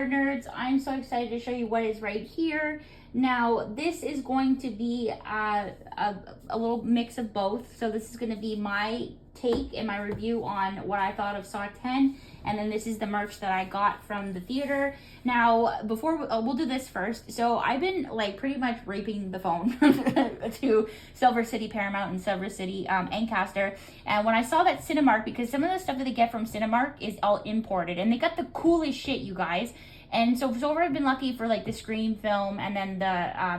horror nerds, I'm so excited to show you what is right here. Now, this is going to be a little mix of both. So this is going to be my take and my review on what I thought of Saw 10, and then this is the merch that I got from the theater. Now, before we'll do this first. So I've been like pretty much raping the phone to Silver City Paramount and Silver City Ancaster, and when I saw that Cinemark, because some of the stuff that they get from Cinemark is all imported, and they got the coolest shit, you guys. And so far I've been lucky for like the Scream film and then the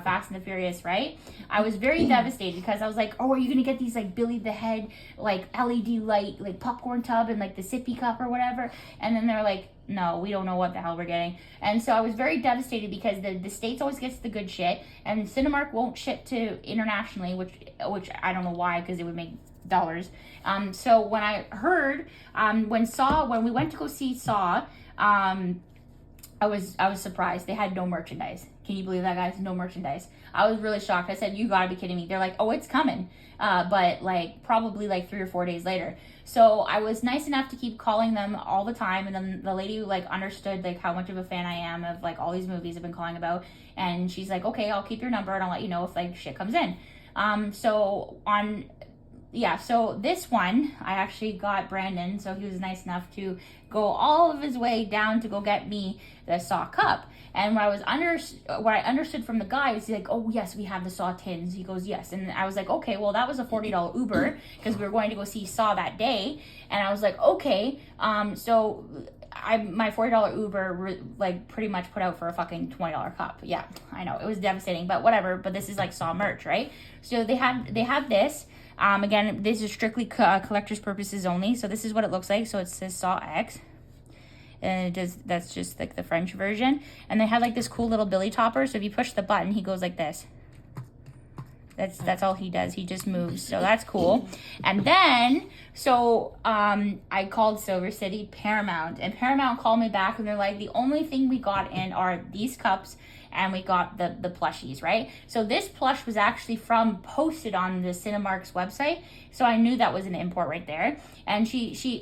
Fast and the Furious, right? I was very devastated because I was like, oh, are you gonna get these like Billy the Head, like LED light, like popcorn tub and like the sippy cup or whatever? And then they're like, no, we don't know what the hell we're getting. And so I was very devastated because the States always gets the good shit, and Cinemark won't ship to internationally, which I don't know why, because it would make dollars. So when I heard, when we went to go see Saw, I was surprised. They had no merchandise. Can you believe that, guys? No merchandise. I was really shocked. I said, you gotta be kidding me. They're like, oh, it's coming. But like probably like 3 or 4 days later. So I was nice enough to keep calling them all the time. And then the lady like understood like how much of a fan I am of like all these movies I've been calling about. And she's like, okay, I'll keep your number and I'll let you know if like shit comes in. So this one, I actually got Brandon, so he was nice enough to go all of his way down to go get me the Saw cup. And what I understood from the guy is he's like, oh yes, we have the Saw tins. He goes, yes. And I was like, okay, well that was a $40 Uber because we were going to go see Saw that day. And I was like, okay, so my $40 Uber like pretty much put out for a fucking $20 cup. Yeah, I know, it was devastating, but whatever. But this is like Saw merch, right? So they have this. Again, this is strictly collector's purposes only. So this is what it looks like. So it says Saw X. And that's just like the French version. And they have like this cool little billy topper. So if you push the button, he goes like this. That's all he does. He just moves. So that's cool. And then, so I called Silver City Paramount. And Paramount called me back and they're like, the only thing we got in are these cups and we got the plushies, right? So this plush was actually posted on the Cinemark's website. So I knew that was an import right there. And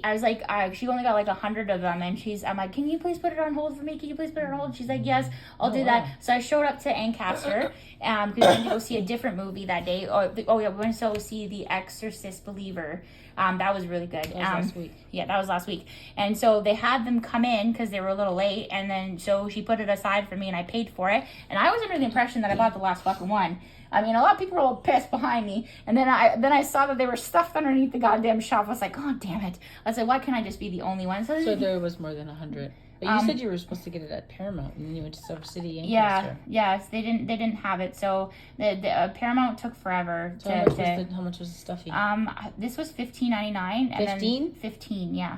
I was like, she only got like 100 of them. And I'm like, can you please put it on hold for me? Can you please put it on hold? She's like, yes, I'll do that. So I showed up to Ancaster because we went to go see a different movie that day. We went to go see The Exorcist Believer. That was really good. That was last week. Yeah, that was last week. And so they had them come in because they were a little late. And then so she put it aside for me and I paid for it. And I was under the impression that I bought the last fucking one. I mean, a lot of people were all pissed behind me. And then I saw that they were stuffed underneath the goddamn shelf. I was like, oh, damn it. I was like, why can't I just be the only one? So there was more than 100. But you said you were supposed to get it at Paramount, and then you went to Silver City Ancaster. Yes, they didn't have it. So the Paramount took forever. So how much was the stuffy? This was $15.99. $15? $15, yeah.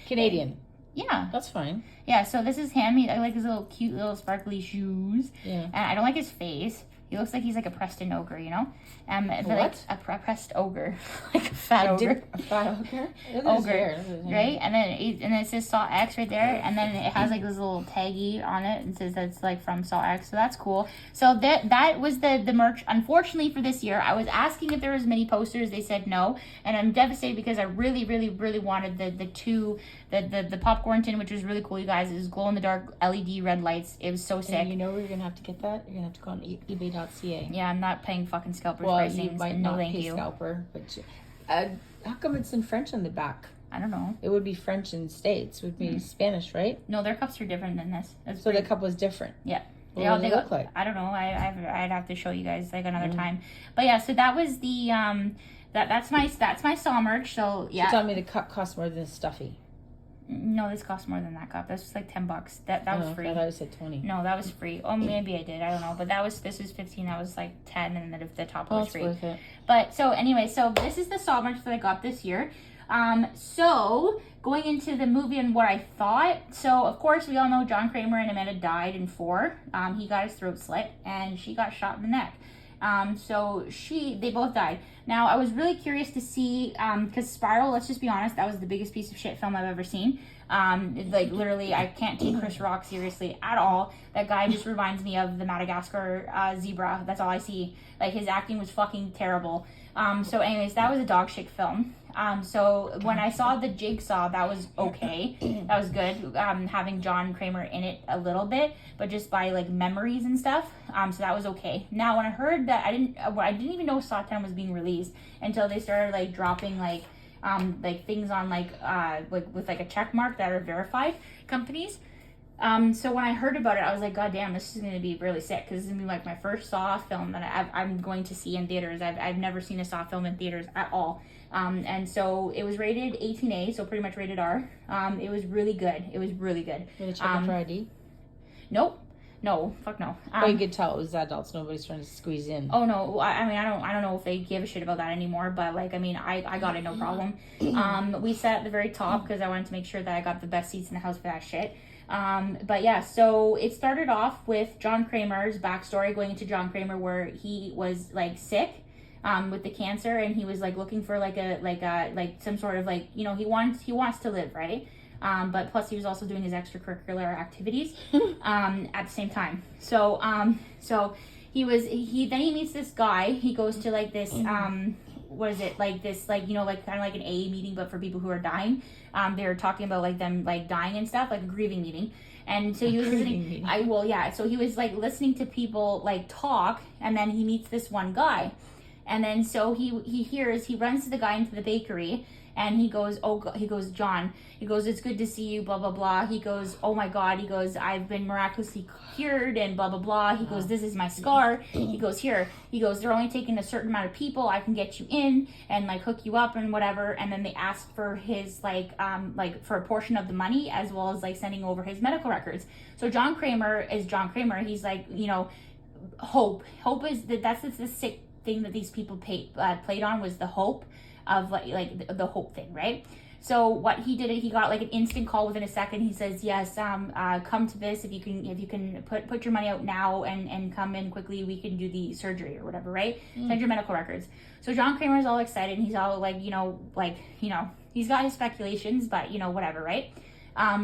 Canadian. Yeah. That's fine. Yeah, so this is handmade. I like his little cute little sparkly shoes. Yeah. And I don't like his face. He looks like he's like a Preston ogre, you know? What? Like a pressed ogre. Like a fat ogre. A fat ogre? Ogre. Right? And then it says Saw X right there. And then it has like this little taggy on it and says that's like from Saw X. So that's cool. So that was the merch. Unfortunately for this year, I was asking if there was many posters. They said no. And I'm devastated because I really, really, really wanted the popcorn tin, which was really cool, you guys. It was glow in the dark LED red lights. It was so sick. And you know where you're gonna have to get that? You're gonna have to go on eBay.ca. Yeah, I'm not paying fucking scalpers pricing. You pricing. might No, not thank pay you. scalper, but how come it's in French on the back? I don't know. It would be French in the States. It would be Spanish, right? No, their cups are different than this. So the cup was different. Yeah. What does it look like? I don't know. I'd have to show you guys like another time. But yeah, so that was the that's my Saw merch. So yeah. So tell me the cup costs more than the stuffy. No, this costs more than that cup. That's just like $10. That was free. I thought I said 20. No, that was free. Oh, maybe I did. I don't know. But this was 15. That was like 10, and then the top was free. Worth it. But so anyway, so this is the Saw merch that I got this year. So going into the movie and what I thought. So of course we all know John Kramer and Amanda died in 4. He got his throat slit and she got shot in the neck. So they both died. Now, I was really curious to see, because Spiral, let's just be honest, that was the biggest piece of shit film I've ever seen. Like literally, I can't take Chris Rock seriously at all. That guy just reminds me of the Madagascar zebra. That's all I see. Like his acting was fucking terrible. So anyways, that was a dog shit film. So when I saw the Jigsaw, that was okay. That was good. Having John Kramer in it a little bit, but just by like memories and stuff. So that was okay. Now when I heard that, I didn't even know Saw 10 was being released until they started like dropping like things on like with like a check mark that are verified companies. So when I heard about it, I was like, God damn, this is going to be really sick, because this is going to be like my first Saw film that I'm going to see in theaters. I've never seen a Saw film in theaters at all. And so it was rated 18A, so pretty much rated R. It was really good. It was really good. Did they check it for ID? Nope. No, fuck no. But you could tell it was adults. Nobody's trying to squeeze in. Oh no, I mean, I don't know if they give a shit about that anymore, but like, I mean, I got it no problem. We sat at the very top because I wanted to make sure that I got the best seats in the house for that shit. But yeah, so it started off with John Kramer's backstory, going into John Kramer, where he was like sick with the cancer, and he was like looking for like some sort of like, you know, he wants to live, right? But plus he was also doing his extracurricular activities at the same time. So he meets this guy. He goes to like this what is it, like this, like, you know, like kind of like an AA meeting but for people who are dying. They were talking about like them like dying and stuff, like a grieving meeting. And so he was listening. So he was like listening to people like talk, and then he meets this one guy. And then so he runs to the guy into the bakery, and he goes, John, he goes, it's good to see you, blah, blah, blah. He goes, oh my God, he goes, I've been miraculously cured, and blah, blah, blah. He goes, this is my scar. He goes, here. He goes, they're only taking a certain amount of people. I can get you in and like hook you up and whatever. And then they asked for his like for a portion of the money, as well as like sending over his medical records. So John Kramer is John Kramer. He's like, you know, hope is that's the sick thing that these people played on, was the hope of like the hope thing, right? So what he did, he got like an instant call within a second. He says, yes, come to this, if you can put your money out now and come in quickly, we can do the surgery or whatever, right? Send your medical records. So John Kramer is all excited, and he's all like, he's got his speculations, but whatever, right?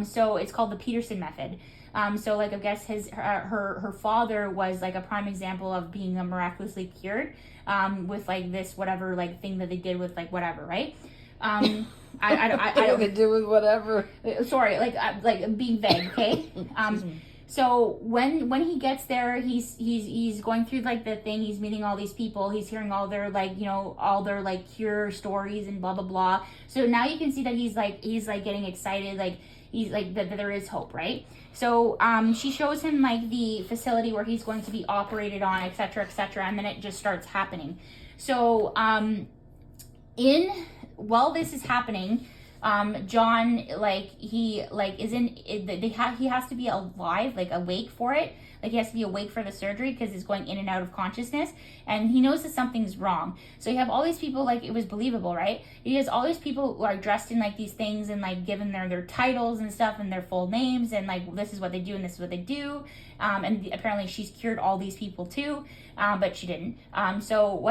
So it's called the Peterson method. So like I guess her father was like a prime example of being miraculously cured with like this whatever like thing that they did with like whatever, right? I don't do with whatever. Sorry, like being vague, okay? So when he gets there, he's going through like the thing. He's meeting all these people. He's hearing all their all their like cure stories and blah blah blah. So now you can see that he's getting excited. Like he's like that there is hope, right? So she shows him like the facility where he's going to be operated on, etc., etc., and then it just starts happening. So while this is happening, John he has to be alive, like awake for it. Like he has to be awake for the surgery because he's going in and out of consciousness, and he knows that something's wrong. So you have all these people, like it was believable, right? He has all these people who are dressed in like these things and like given their titles and stuff and their full names, and like this is what they do and this is what they do. And apparently she's cured all these people too, but she didn't. So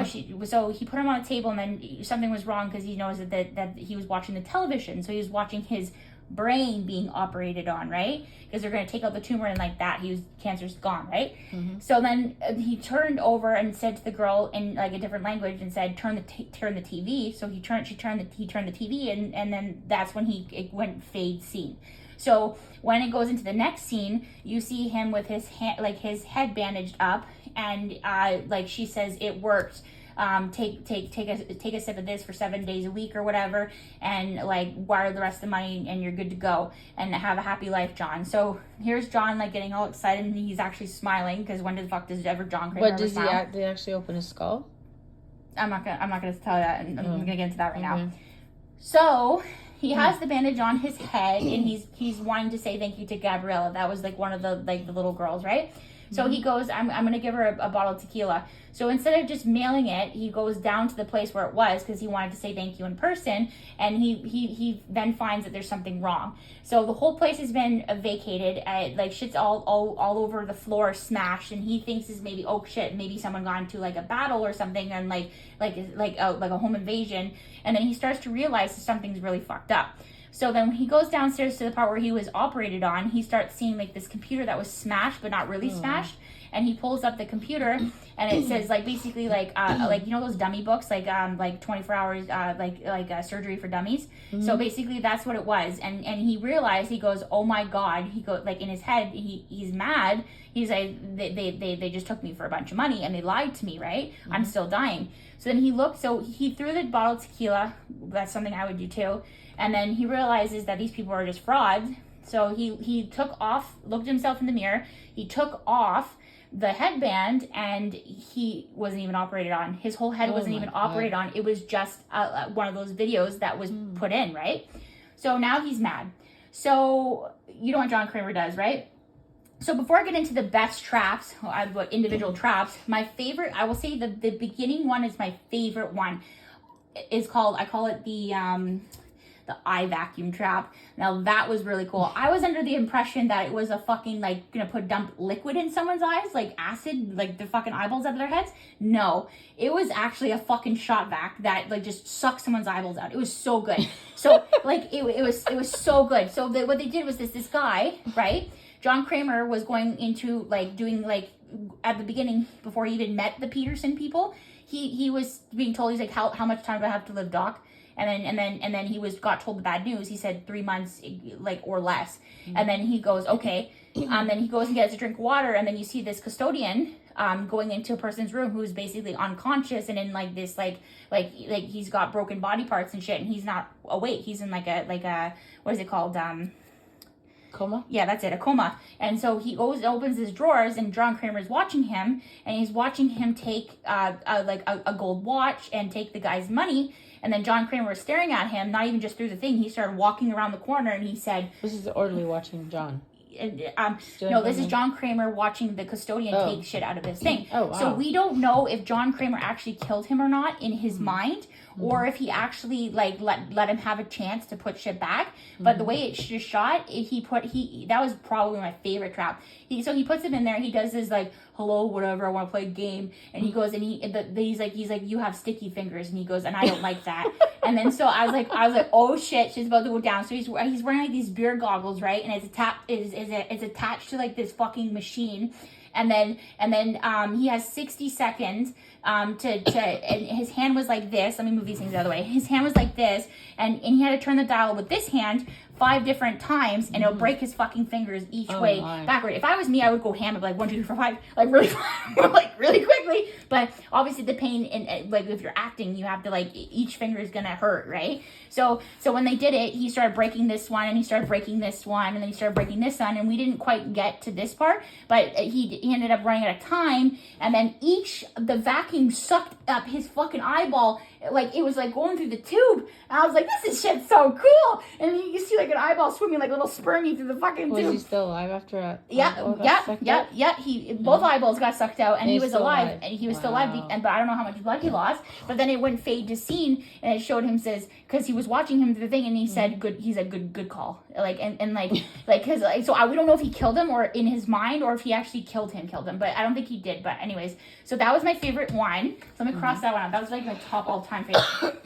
he put him on a table, and then something was wrong because he knows that he was watching the television. So he was watching his brain being operated on, right? Because they're going to take out the tumor, and like that, cancer's gone, right? Mm-hmm. So then he turned over and said to the girl in like a different language and said, turn the TV. So he turned the TV, and then that's when it went fade scene. So when it goes into the next scene, you see him with his head bandaged up, and like she says, it worked. Take a sip of this for 7 days a week or whatever, and like wire the rest of the money, and you're good to go, and have a happy life, John. So here's John like getting all excited, and he's actually smiling, because when the fuck does ever John Kramer But does they actually open his skull? I'm not gonna tell you that, and I'm gonna get into that right now. So he has the bandage on his head, and he's wanting to say thank you to Gabriella. That was like one of the little girls, right? So he goes, I'm going to give her a bottle of tequila. So instead of just mailing it, he goes down to the place where it was, because he wanted to say thank you in person. And he then finds that there's something wrong. So the whole place has been vacated. Like shit's all over the floor, smashed. And he thinks is maybe, oh shit, maybe someone got into like a battle or something, and like a home invasion. And then he starts to realize that something's really fucked up. So then when he goes downstairs to the part where he was operated on, he starts seeing like this computer that was smashed but not really smashed. And he pulls up the computer, and it says like basically like you know those dummy books like 24 hours surgery for dummies. So basically that's what it was. And he realized, he goes, oh my god, he goes like in his head he's mad. He's like they just took me for a bunch of money and they lied to me, right? I'm still dying. So then he looked, so he threw the bottle of tequila. That's something I would do too. And then he realizes that these people are just frauds. So he took off, looked himself in the mirror. He took off the headband, and he wasn't even operated on. His whole head wasn't even operated on. It was just one of those videos that was put in, right? So now he's mad. So you know what John Kramer does, right? So before I get into the best traps, individual traps, my favorite, I will say the beginning one is my favorite one. Is called, I call it the eye vacuum trap. Now that was really cool. I was under the impression that it was a fucking like gonna dump liquid in someone's eyes, like acid, like the fucking eyeballs out of their heads. No, it was actually a fucking shot vac that like just sucked someone's eyeballs out. It was so good. So like it was so good. So what they did was this guy, right? John Kramer was going into like doing like at the beginning before he even met the Peterson people. He was being told, he's like, how much time do I have to live, doc? And then he got told the bad news. He said 3 months, like, or less. And then he goes, okay. Then he goes and gets a drink of water, and then you see this custodian going into a person's room who's basically unconscious and in like this like he's got broken body parts and shit, and he's not awake. He's in like a what is it called? Coma? Yeah, that's it, a coma. And so he opens his drawers, and John Kramer's watching him, and he's watching him take a gold watch and take the guy's money. And then John Kramer was staring at him, not even just through the thing. He started walking around the corner, and he said, "This is the orderly watching John." No, this is John Kramer watching the custodian take shit out of his thing. Oh, wow. So we don't know if John Kramer actually killed him or not in his mind, or if he actually like let him have a chance to put shit back. But the way it's just shot, that was probably my favorite trap. So he puts him in there. He does this like, hello, whatever, I want to play a game. And he goes and he's like, you have sticky fingers, and he goes, and I don't like that. And then so I was like, oh shit, she's about to go down. So he's wearing like these beer goggles, right? And it's attached to like this fucking machine. And then he has 60 seconds and his hand was like this. Let me move these things out of the way. His hand was like this, and he had to turn the dial with this hand 5 different times, and it'll break his fucking fingers each way backward. If I was me, I would go ham and be like 1, 2, 3, 4, 5, like really, like really quickly. But obviously the pain in like if you're acting, you have to like each finger is gonna hurt, right? So when they did it, he started breaking this one, and he started breaking this one, and then he started breaking this one, and we didn't quite get to this part, but he ended up running out of time, and then the vacuum sucked up his fucking eyeball, like it was like going through the tube, and I was like, this is shit so cool. And you see like an eyeball swimming like a little spermie through the fucking tube. Was he still alive after a both eyeballs got sucked out, and he was alive, and he was still alive, but I don't know how much blood he lost. But then it went fade to scene, and it showed him because he was watching him through the thing, and he said good call, like and like because so we don't know if he killed him or in his mind, or if he actually killed him, but I don't think he did. But anyways, so that was my favorite one. So let me cross that one out. That was like my top all-time favorite.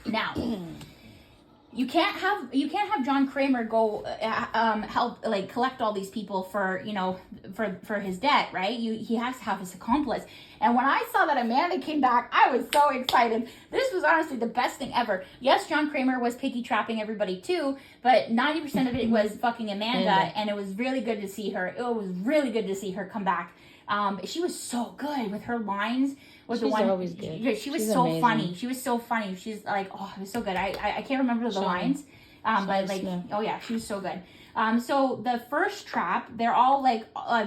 Now, you can't have John Kramer go help like collect all these people for for his debt, right? He has to have his accomplice. And when I saw that Amanda came back, I was so excited. This was honestly the best thing ever. Yes, John Kramer was picky trapping everybody too, but 90% of it was fucking Amanda, and it was really good to see her. It was really good to see her come back. She was so good with her lines. She's always good. She was so amazing. Funny. She was so funny. She's like, oh, it was so good. I can't remember the lines, but like, oh yeah, she was so good. So the first trap, they're all like,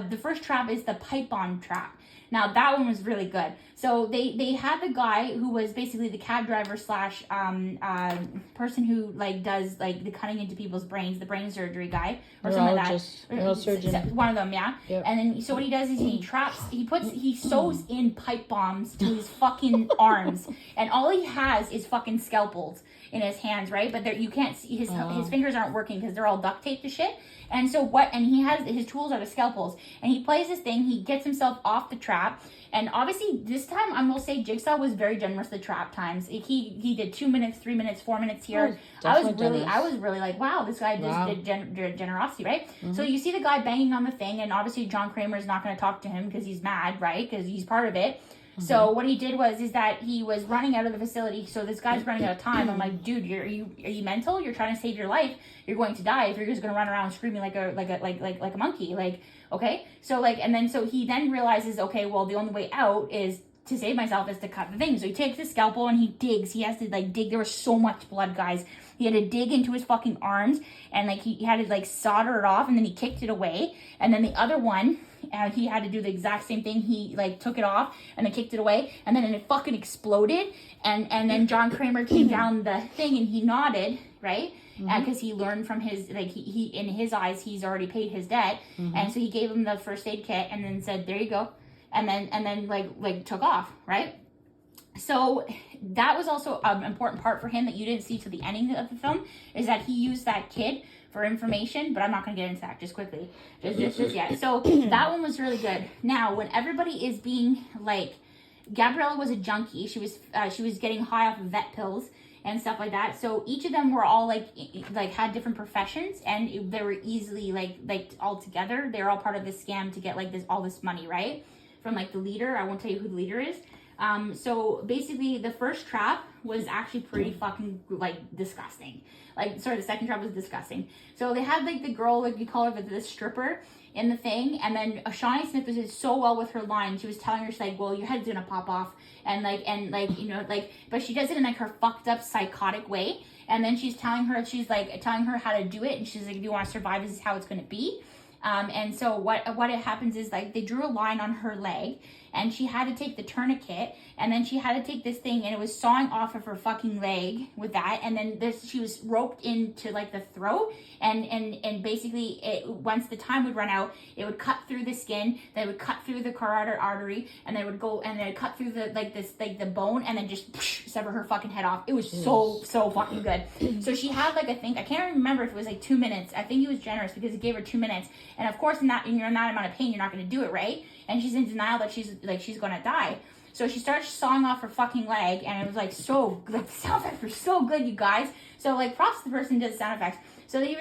the first trap is the pipe bomb trap. Now that one was really good. So they had the guy who was basically the cab driver / person who like does like the cutting into people's brains, the brain surgery guy or something like that. Neurosurgeon. One of them, yeah. Yep. And then so what he does is he sews in pipe bombs to his fucking arms, and all he has is fucking scalpels. in his hands, right? But there, you can't see his fingers aren't working because they're all duct taped to shit. And so and he has his tools are the scalpels, and he plays this thing. He gets himself off the trap, and obviously this time I will say Jigsaw was very generous the trap times. He did 2 minutes, 3 minutes, 4 minutes here. I was really like, wow, this guy just did generosity, right? So you see the guy banging on the thing, and obviously John Kramer is not going to talk to him because he's mad, right? Because he's part of it. So what he did is that he was running out of the facility. So this guy's running out of time. I'm like, dude, are you mental? You're trying to save your life. You're going to die if you're just going to run around screaming like a monkey. Like, okay. So so he then realizes, okay, well, the only way out is to save myself is to cut the thing. So he takes his scalpel and he digs. He has to dig. There was so much blood, guys. He had to dig into his fucking arms, and he had to solder it off, and then he kicked it away. And then the other one, he had to do the exact same thing. He took it off and then kicked it away, and then it fucking exploded. And then John Kramer came down the thing and he nodded, right? Because he learned from his he in his eyes he's already paid his debt, and so he gave him the first aid kit and then said, there you go, and then took off, right? So that was also an important part for him that you didn't see to the ending of the film, is that he used that kid for information, but I'm not going to get into that just quickly. Just yet. So that one was really good. Now, when everybody is being Gabriella was a junkie. She was getting high off of vet pills and stuff like that. So each of them were all had different professions, and they were easily all together. They were all part of this scam to get all this money, right? From the leader. I won't tell you who the leader is. So basically the first trap was actually pretty fucking disgusting. The second trap was disgusting. So they had the girl, you call her the stripper in the thing, and then Shawnee Smith was did so well with her line. She was telling her, she's well, your head's gonna pop off, but she does it in her fucked up psychotic way. And then she's telling her how to do it, and she's if you want to survive, this is how it's gonna be. And so what it happens is they drew a line on her leg, and she had to take the tourniquet, and then she had to take this thing, and it was sawing off of her fucking leg with that, and then she was roped into the throat, and basically once the time would run out, it would cut through the skin, then it would cut through the carotid artery, and they would go and then cut through the the bone, and then just sever her fucking head off. It was so fucking good. So she had I think I can't remember if it was 2 minutes. I think he was generous because he gave her 2 minutes, and of course in that amount of pain you're not going to do it, right? And she's in denial that she's gonna die. So she starts sawing off her fucking leg, and it was so the sound effects were so good, you guys. So props to the person who did the sound effects. So she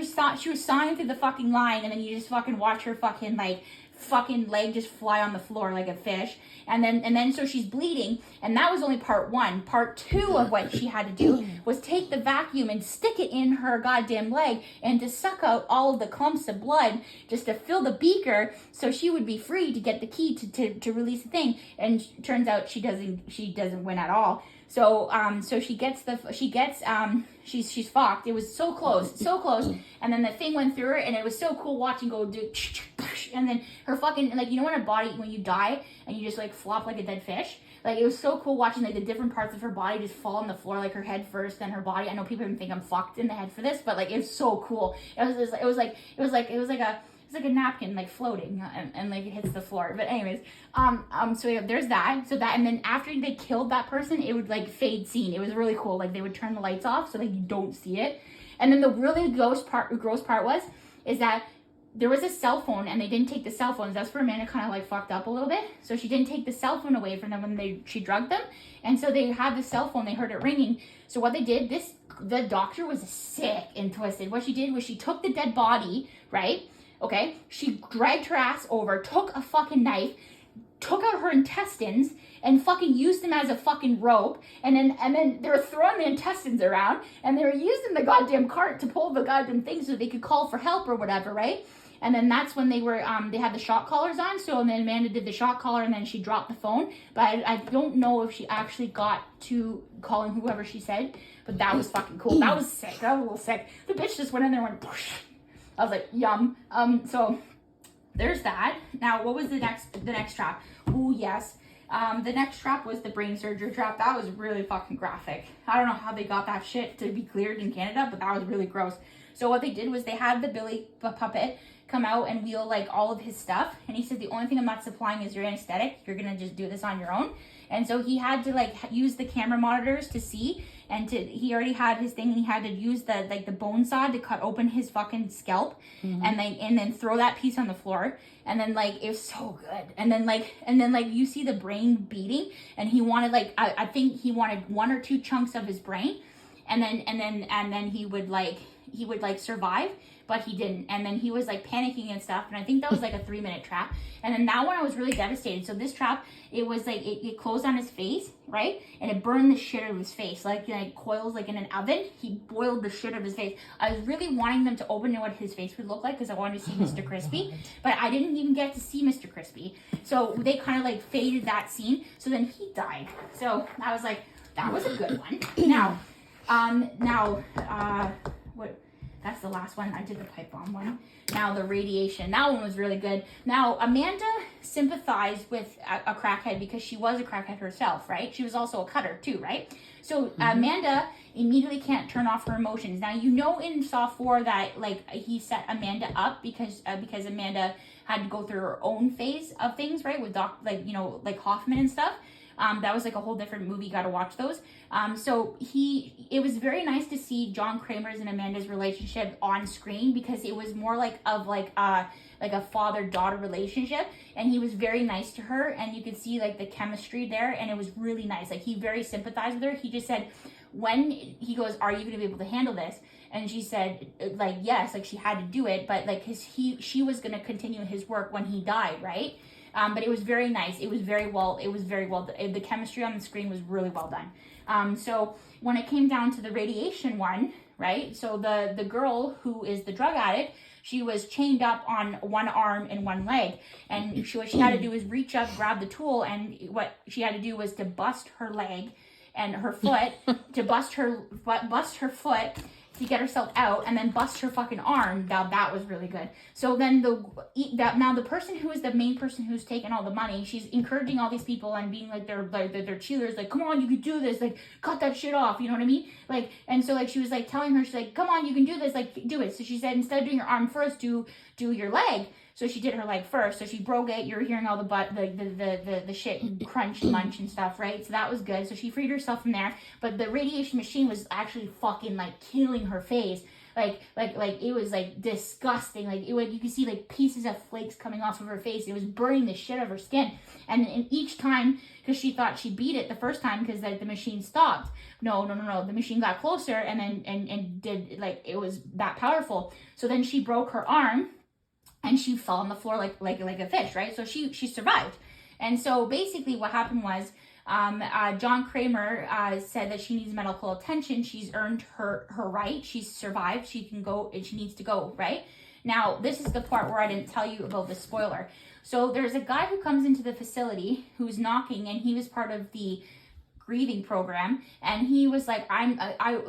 was sawing through the fucking line, and then you just fucking watch her fucking leg just fly on the floor like a fish, and then so she's bleeding, and that was only part one. Part two of what she had to do was take the vacuum and stick it in her goddamn leg, and to suck out all of the clumps of blood just to fill the beaker, so she would be free to get the key to release the thing. And turns out she doesn't win at all. So she's fucked. It was so close, and then the thing went through her, and it was so cool watching go do, and then her fucking when you die and you just flop like a dead fish. It was so cool watching the different parts of her body just fall on the floor, her head first, then her body. I know people even think I'm fucked in the head for this, but it was so cool. It was like a napkin floating, and it hits the floor. But anyways, so yeah, there's that. So that, and then after they killed that person, it would fade scene. It was really cool. They would turn the lights off so you don't see it. And then the really gross part is that there was a cell phone, and they didn't take the cell phones. That's where Amanda kind of fucked up a little bit. So she didn't take the cell phone away from them when she drugged them, and so they had the cell phone. They heard it ringing. So what they did, the doctor was sick and twisted. What she did was she took the dead body, right? Okay, she dragged her ass over, took a fucking knife, took out her intestines, and fucking used them as a fucking rope, and then they were throwing the intestines around, and they were using the goddamn cart to pull the goddamn thing so they could call for help or whatever, right? And then that's when they were, they had the shock collars on, so then Amanda did the shock collar, and then she dropped the phone, but I don't know if she actually got to calling whoever she said, but that was fucking cool. That was sick. That was a little sick. The bitch just went in there and went, poosh. I was like, yum. So there's that. Now, what was the next trap? Ooh, yes. The next trap was the brain surgery trap. That was really fucking graphic. I don't know how they got that shit to be cleared in Canada, but that was really gross. So what they did was they had the Billy puppet come out and wheel like all of his stuff. And he said, the only thing I'm not supplying is your anesthetic. You're gonna just do this on your own. And so he had to like use the camera monitors to see, and he already had his thing, and he had to use the bone saw to cut open his fucking scalp, and then throw that piece on the floor. And then like, it was so good. And then like you see the brain beating, and he wanted like, I think he wanted 1 or 2 chunks of his brain, and then he would like survive, but he didn't. And then he was like panicking and stuff. And I think that was like a 3-minute trap. And then that one I was really devastated. So this trap, it was like, it closed on his face, right? And it burned the shit out of his face. Like coils like in an oven. He boiled the shit out of his face. I was really wanting them to open what his face would look like, because I wanted to see Mr. Crispy. But I didn't even get to see Mr. Crispy. So they kind of like faded that scene. So then he died. So I was like, that was a good one. What? That's the last one. I did the pipe bomb one. Now the radiation. That one was really good. Now Amanda sympathized with a crackhead because she was a crackhead herself, right? She was also a cutter too, right? So Amanda immediately can't turn off her emotions. Now you know in Saw 4 that like he set Amanda up because Amanda had to go through her own phase of things, right? With like Hoffman and stuff. That was like a whole different movie. Got to watch those. So it was very nice to see John Kramer's and Amanda's relationship on screen, because it was more like a father-daughter relationship, and he was very nice to her, and you could see like the chemistry there, and it was really nice. Like he very sympathized with her. He just said, when he goes, are you going to be able to handle this? And she said, like, yes, like she had to do it, but like she was going to continue his work when he died, right? But it was very nice. It was very well. The chemistry on the screen was really well done. So when it came down to the radiation one, right? So the girl who is the drug addict, she was chained up on one arm and one leg, and what she had to do was reach up, grab the tool, and what she had to do was to bust her leg and her foot, to bust her foot, to get herself out, and then bust her fucking arm. Now that was really good. So then now the person who is the main person who's taking all the money, she's encouraging all these people and being like their cheerleaders, like, come on, you can do this, like cut that shit off, you know what I mean? Like, and so like she was like telling her, she's like, come on, you can do this, like do it. So she said, instead of doing your arm first, do your leg. So she did her leg first. So she broke it. You're hearing all the shit crunch and munch and stuff, right? So that was good. So she freed herself from there. But the radiation machine was actually fucking like killing her face. Like it was like disgusting. Like you could see like pieces of flakes coming off of her face. It was burning the shit out of her skin. And each time, because she thought she beat it the first time because the machine stopped. No. The machine got closer and did, like, it was that powerful. So then she broke her arm. And she fell on the floor like a fish, right? So she survived. And so basically what happened was John Kramer said that she needs medical attention. She's earned her right. She's survived. She can go, and she needs to go, right? Now, this is the part where I didn't tell you about the spoiler. So there's a guy who comes into the facility who's knocking, and he was part of the grieving program, and he was like,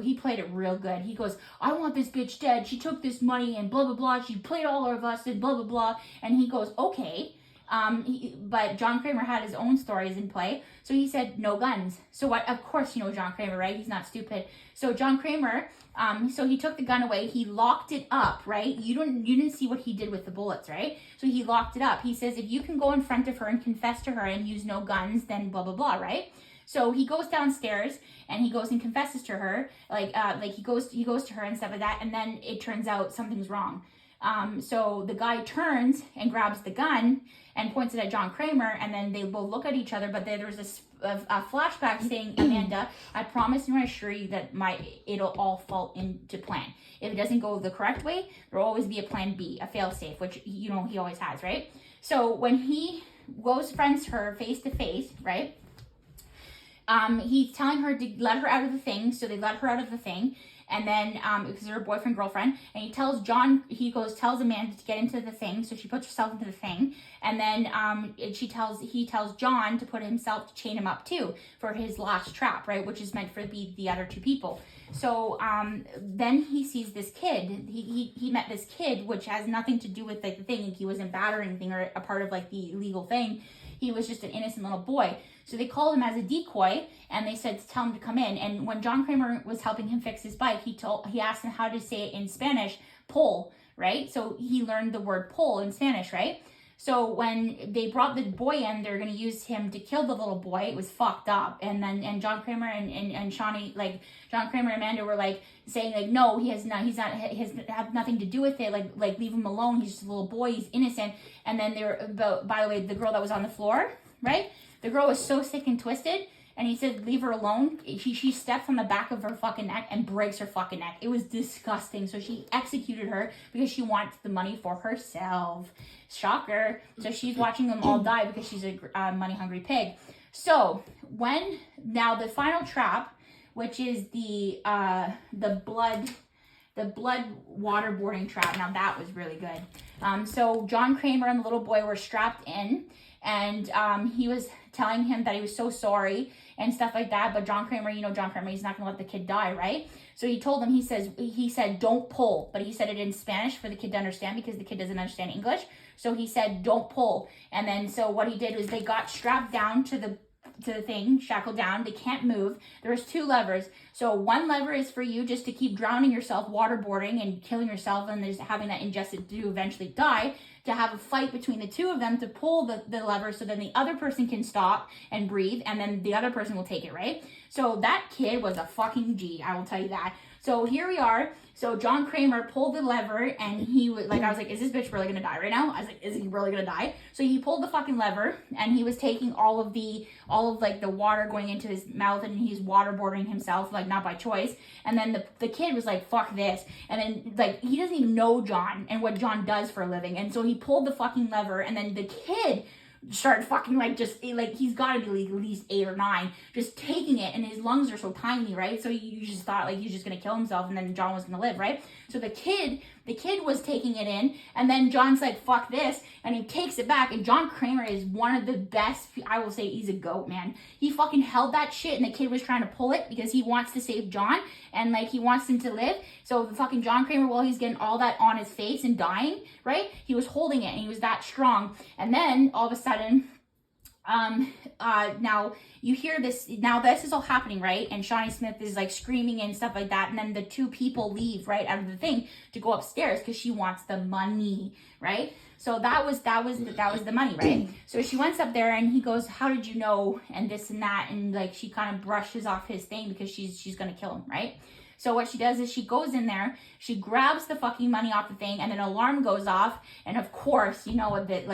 he played it real good. He goes, I want this bitch dead. She took this money and blah blah blah. She played all of us and blah blah blah. And he goes, okay. But John Kramer had his own stories in play, so he said no guns. So what? Of course, you know John Kramer, right? He's not stupid. So John Kramer, so he took the gun away. He locked it up, right? You didn't see what he did with the bullets, right? So he locked it up. He says, if you can go in front of her and confess to her and use no guns, then blah blah blah, right? So he goes downstairs and he goes and confesses to her, like he goes to her and stuff like that, and then it turns out something's wrong. So the guy turns and grabs the gun and points it at John Kramer, and then they both look at each other. But there's this a flashback saying, Amanda, I promise and I assure you that it'll all fall into plan. If it doesn't go the correct way, there'll always be a plan B, a fail safe, which he always has, right? So when he confronts her face to face, right? He's telling her to let her out of the thing, so they let her out of the thing, and then because they're boyfriend girlfriend, and he tells Amanda to get into the thing, so she puts herself into the thing, and then he tells John to put himself, to chain him up too for his last trap, right, which is meant for the other two people. So then he sees this kid. He met this kid, which has nothing to do with like the thing. He wasn't bad or anything or a part of like the illegal thing. He was just an innocent little boy. So they called him as a decoy, and they said to tell him to come in. And when John Kramer was helping him fix his bike, he asked him how to say it in Spanish, pole, right? So he learned the word pull in Spanish, right? So when they brought the boy in, they're going to use him to kill the little boy. It was fucked up. And John Kramer and Shawnee, like John Kramer and Amanda were like saying like, no, he has nothing to do with it. Like leave him alone. He's just a little boy. He's innocent. And then by the way, the girl that was on the floor, right? The girl was so sick and twisted. And he said, leave her alone. She steps on the back of her fucking neck and breaks her fucking neck. It was disgusting. So she executed her because she wants the money for herself. Shocker. So she's watching them all die because she's a money-hungry pig. So now the final trap, which is the blood waterboarding trap. Now that was really good. So John Kramer and the little boy were strapped in, and he was telling him that he was so sorry and stuff like that. But John Kramer, John Kramer, he's not gonna let the kid die, right? So he told him, he said, don't pull. But he said it in Spanish for the kid to understand because the kid doesn't understand English. So he said, don't pull. And then, so what he did was they got strapped down to the thing, shackled down. They can't move. There's 2 levers. So one lever is for you just to keep drowning yourself, waterboarding and killing yourself, and there's having that ingested to eventually die, to have a fight between the 2 of them to pull the lever so then the other person can stop and breathe, and then the other person will take it, right? So that kid was a fucking G, I will tell you that. So here we are. So John Kramer pulled the lever, and he was like, I was like, is this bitch really gonna die right now? I was like, is he really gonna die? So he pulled the fucking lever, and he was taking all of the water going into his mouth, and he's waterboarding himself, like not by choice. And then the kid was like, fuck this. And then like, he doesn't even know John and what John does for a living. And so he pulled the fucking lever, and then the kid started fucking like, just like, he's got to be like at least 8 or 9, just taking it, and his lungs are so tiny, right? So you just thought like he's just gonna kill himself, and then John was gonna live, right? So the kid was taking it in, and then John's like, fuck this, and he takes it back. And John Kramer is one of the best, I will say, he's a goat, man. He fucking held that shit, and the kid was trying to pull it because he wants to save John, and like he wants him to live. So the fucking John Kramer, while he's getting all that on his face and dying, right, he was holding it, and he was that strong. And then all of a sudden, now you hear this, now this is all happening, right? And Shawnee Smith is like screaming and stuff like that. And then the 2 people leave right out of the thing to go upstairs because she wants the money, right? So that was the money, right? So she went up there, and he goes, how did you know? And this and that. And like, she kind of brushes off his thing because she's going to kill him, right? So what she does is she goes in there, she grabs the fucking money off the thing, and then an alarm goes off. And of course, you know that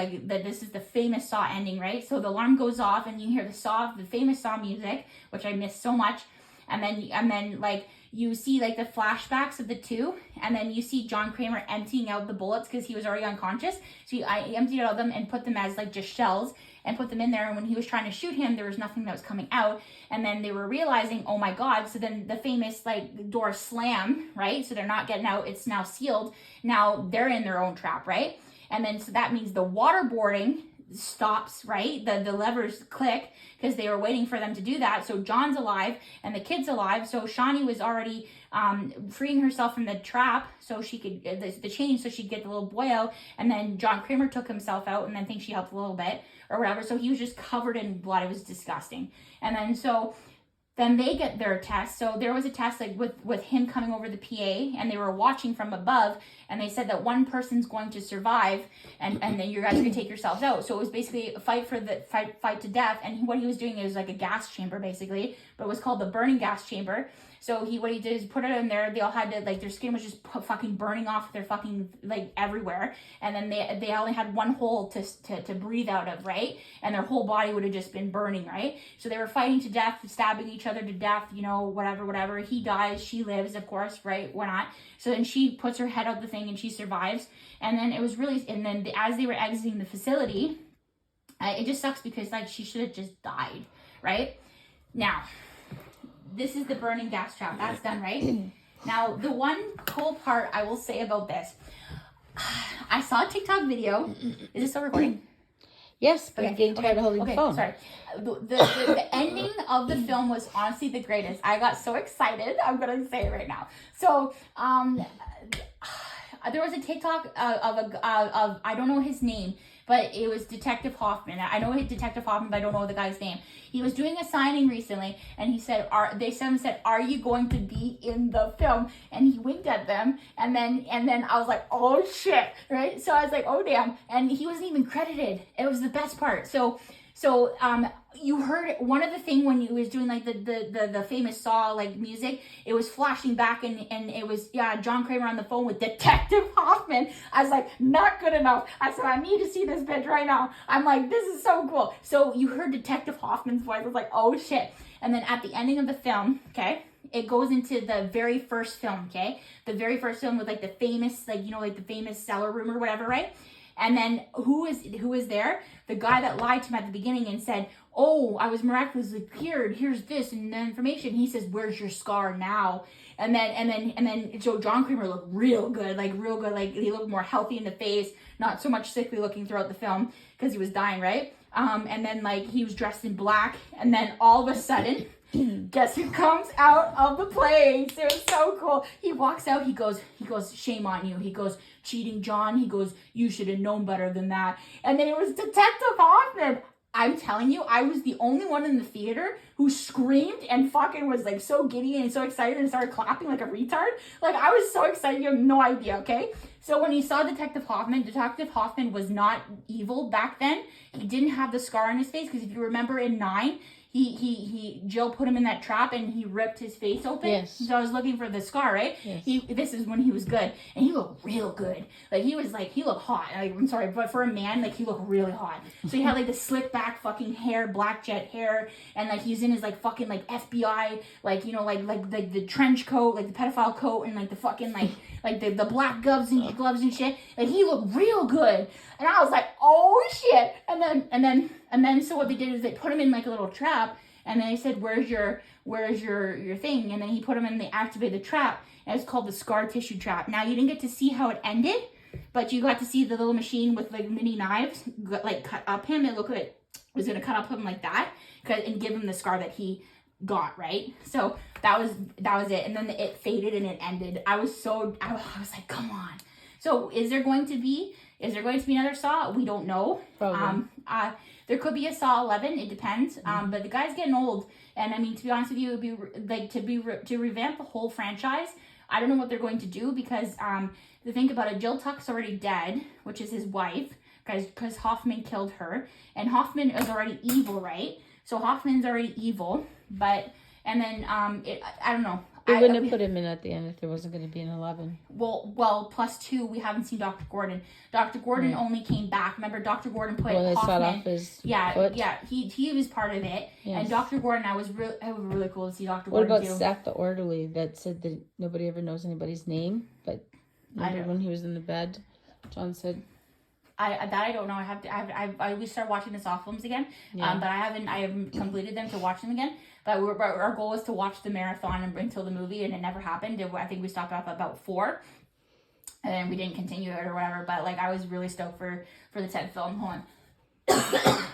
this is the famous Saw ending, right? So the alarm goes off, and you hear the famous Saw music, which I miss so much. And then like you see like the flashbacks of the 2, and then you see John Kramer emptying out the bullets because he was already unconscious. So I emptied out them and put them as like just shells and put them in there. And when he was trying to shoot him, there was nothing that was coming out. And then they were realizing, oh my God. So then the famous like door slam, right? So they're not getting out. It's now sealed. Now they're in their own trap, right? And then so that means the waterboarding stops, right? The levers click because they were waiting for them to do that. So John's alive and the kid's alive. So Shawnee was already freeing herself from the trap so she could the chain so she'd get the little boy out. And then John Kramer took himself out, and I think she helped a little bit or whatever. So he was just covered in blood. It was disgusting. And then they get their test. So there was a test like with him coming over the PA, and they were watching from above, and they said that one person's going to survive, and then you guys are gonna take yourselves out. So it was basically a fight to death. And what he was doing is like a gas chamber basically, but it was called the burning gas chamber. So what he did is put it in there. They all had to, like, their skin was just fucking burning off their fucking, like, everywhere. And then they only had one hole to breathe out of, right? And their whole body would have just been burning, right? So they were fighting to death, stabbing each other to death, you know, whatever. He dies, she lives, of course, right? Why not? So then she puts her head out the thing and she survives. And then it was really, and then as they were exiting the facility, it just sucks because, like, she should have just died, right? Now, this is the burning gas trap. That's done, right? Now, the one cool part I will say about this, I saw a TikTok video. Is this still recording? Yes, but I'm getting tired of holding the phone. Sorry. The ending of the film was honestly the greatest. I got so excited. I'm going to say it right now. So, there was a TikTok of I don't know his name, but it was Detective Hoffman. I know Detective Hoffman, but I don't know the guy's name. He was doing a signing recently, and he said, are you going to be in the film? And he winked at them, and then I was like, oh shit, right? So I was like, oh damn, and he wasn't even credited. It was the best part. So you heard one of the thing when he was doing like the famous Saw like music, it was flashing back and it was John Kramer on the phone with Detective Hoffman. I was like, not good enough. I said, I need to see this bitch right now. I'm like, this is so cool. So you heard Detective Hoffman's voice. I was like, oh shit. And then at the ending of the film, okay, it goes into the very first film, okay? The very first film with like the famous, like, you know, like the famous cellar room or whatever, right? And then who is there? The guy that lied to him at the beginning and said, oh, I was miraculously cured. Here's this and the information. He says, where's your scar now? And then so John Kramer looked real good. Like he looked more healthy in the face, not so much sickly looking throughout the film because he was dying, right? And then like he was dressed in black, and then all of a sudden, guess who comes out of the place? It was so cool. He walks out, he goes, shame on you. He goes, cheating John. He goes, you should have known better than that. And then it was Detective Hoffman. I'm telling you, I was the only one in the theater who screamed and fucking was like so giddy and so excited and started clapping like a retard. Like I was so excited, you have no idea, okay? So when he saw Detective Hoffman was not evil back then. He didn't have the scar on his face because if you remember in 9, Jill put him in that trap and he ripped his face open. Yes. So I was looking for the scar, right? Yes. This is when he was good. And he looked real good. Like he looked hot. Like, I'm sorry, but for a man, like he looked really hot. So he had like the slick back fucking hair, black jet hair, and like he's in his like fucking like FBI, like, you know, like the trench coat, like the pedophile coat, and like the fucking like the black gloves and shit. Like he looked real good. And I was like, oh shit. And then so what they did is they put him in like a little trap, and then they said, where's your thing? And then he put him in, they activated the trap, and it's called the scar tissue trap. Now you didn't get to see how it ended, but you got to see the little machine with like mini knives like cut up him. It looked like it was gonna cut up him like that and give him the scar that he got, right? So that was it. And then it faded and it ended. I was like, come on. So is there going to be another Saw? We don't know. Probably. There could be a Saw 11. It depends. But the guy's getting old, and I mean, to be honest with you, it would be like to revamp the whole franchise. I don't know what they're going to do because to think about it, Jill Tuck's already dead, which is his wife, because Hoffman killed her, and Hoffman is already evil, right? So Hoffman's already evil, I don't know. They wouldn't have put him in at the end if there wasn't going to be an 11. Well, plus 2, we haven't seen Dr. Gordon. Dr. Gordon only came back. Remember, Dr. Gordon put Hoffman. Sawed off his foot. Yeah, he was part of it. Yes. And Dr. Gordon, it was really cool to see Dr. What Gordon too. about Seth the orderly that said that nobody ever knows anybody's name? But remember when he was in the bed, John said... I don't know. We started watching the Saw films again, but I haven't completed them to watch them again. But our goal was to watch the marathon until the movie, and it never happened. I think we stopped off at about 4, and then we didn't continue it or whatever. But like I was really stoked for the 10th film. Hold on.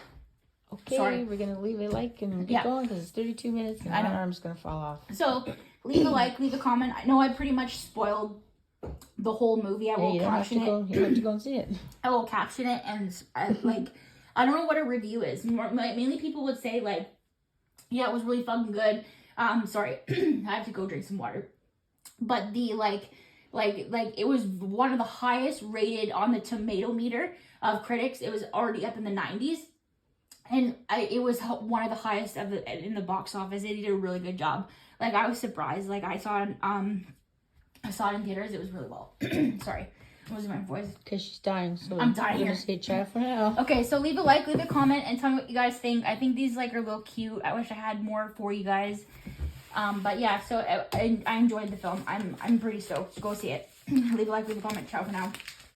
Okay, sorry. We're gonna leave a like and keep going because it's 32 minutes, and my arm's gonna fall off. So leave a like, leave a comment. I know I pretty much spoiled the whole movie. I will caption it. You have to go and see it. I will caption it, and I don't know what a review is. Mainly people would say like, yeah, it was really fucking good. Sorry, I have to go drink some water. But the like it was one of the highest rated on the tomato meter of critics. It was already up in the 90s, and it was one of the highest in the box office. It did a really good job. Like I was surprised. Like I saw it in theaters. It was really well. Sorry. I'm losing my voice. Because she's dying. So I'm dying here. Say ciao for now. Okay, so leave a like, leave a comment, and tell me what you guys think. I think these like are a little cute. I wish I had more for you guys. But yeah, so I enjoyed the film. I'm pretty stoked. Go see it. Leave a like, leave a comment. Ciao for now.